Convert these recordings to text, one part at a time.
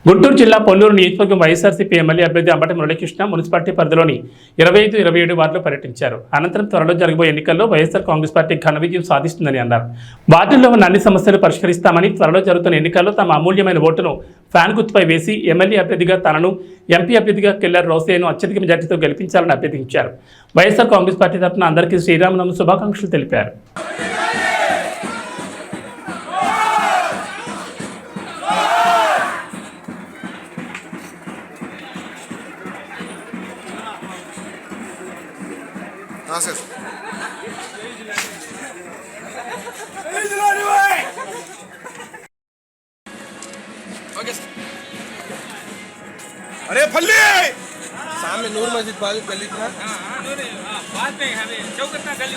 గుంటూరు జిల్లా పొన్నూరు నియోజకవర్గం వైఎస్ఆర్సీపీ ఎమ్మెల్యే అభ్యర్థి అంబటి మురళీకృష్ణ మున్సిపాలిటీ పరిధిలోని 25, 27 వార్డులో పర్యటించారు. అనంతరం త్వరలో జరగబోయే ఎన్నికల్లో వైఎస్ఆర్ కాంగ్రెస్ పార్టీ ఘన విజయం సాధిస్తుందని అన్నారు. వార్డుల్లో ఉన్న అన్ని సమస్యలు పరిష్కరిస్తామని, త్వరలో జరుగుతున్న ఎన్నికల్లో తమ అమూల్యమైన ఓటును ఫ్యాన్ గుర్తుపై వేసి ఎమ్మెల్యే అభ్యర్థిగా తనను, ఎంపీ అభ్యర్థిగా కెల్లర్ రోసేను అత్యధిక మెజార్టీతో గెలిపించాలని అభ్యర్థించారు. వైఎస్ఆర్ కాంగ్రెస్ పార్టీ తరఫున అందరికీ శ్రీరామనవమి శుభాకాంక్షలు తెలిపారు. सर अरे फल्ली सामने नूर मस्जिद गली था बात नहीं हमें चौकन्ना गली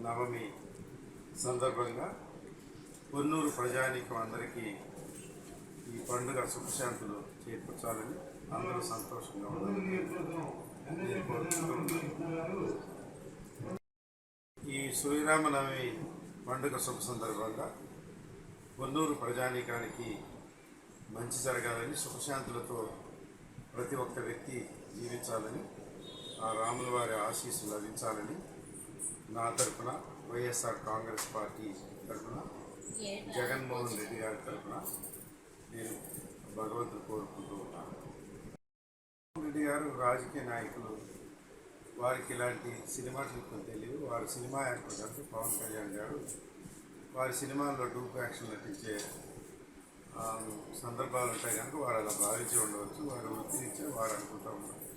నవమి సందర్భంగా పొన్నూరు ప్రజానీకం అందరికీ ఈ పండుగ సుఖశాంతులు చేకూర్చాలని, అందరూ సంతోషంగా ఉండాలని ఈ శ్రీరామనవమి పండుగ శుభ సందర్భంగా పొన్నూరు ప్రజానీకానికి మంచి జరగాలని, సుఖశాంతులతో ప్రతి ఒక్క వ్యక్తి జీవించాలని, ఆ రాముల వారి ఆశీస్సులు లభించాలని నా తరఫున, వైఎస్ఆర్ కాంగ్రెస్ పార్టీ తరఫున, జగన్మోహన్ రెడ్డి గారి తరఫున నేను భగవంతుడు కోరుకుంటూ ఉన్నాను. రెడ్డి గారు రాజకీయ నాయకులు, వారికి ఇలాంటి సినిమా ట్రిప్పులు తెలియదు. వారు సినిమా యాక్టర్ అంటే పవన్ కళ్యాణ్ గారు వారి సినిమాల్లో డూప్ యాక్షన్ నటించే సందర్భాలు ఉంటాయి కనుక వారు అలా భావించి ఉండవచ్చు. వారు వృత్తినిచ్చే వారు అనుకుంటూ ఉండవచ్చు.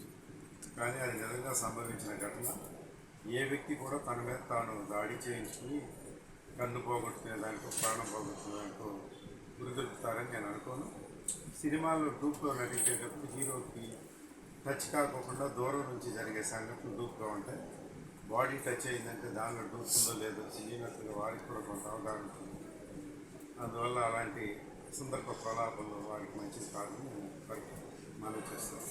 కానీ అది నిజంగా సంభవించిన ఘటన. ఏ వ్యక్తి కూడా తన మీద తాను దాడి చేయించుకుని కన్ను పోగొట్టుకునే దానికో, ప్రాణం పోగొట్టుకునే దానికో గురిదొరుకుతారని నేను అనుకోను. సినిమాల్లో డూప్లో నటించేటప్పుడు హీరోకి టచ్ కాకోకుండా దూరం నుంచి జరిగే సంఘటనలు డూప్గా ఉంటాయి. బాడీ టచ్ అయిందంటే దానిలో డూప్ ఉందో లేదో తెలియనట్టుగా వారికి కూడా కొంత అవగాహన ఉంటుంది. అందువల్ల అలాంటి సందర్భ ప్రలాపంలో వారికి మంచిది కాదని నేను మనవి చేస్తాను.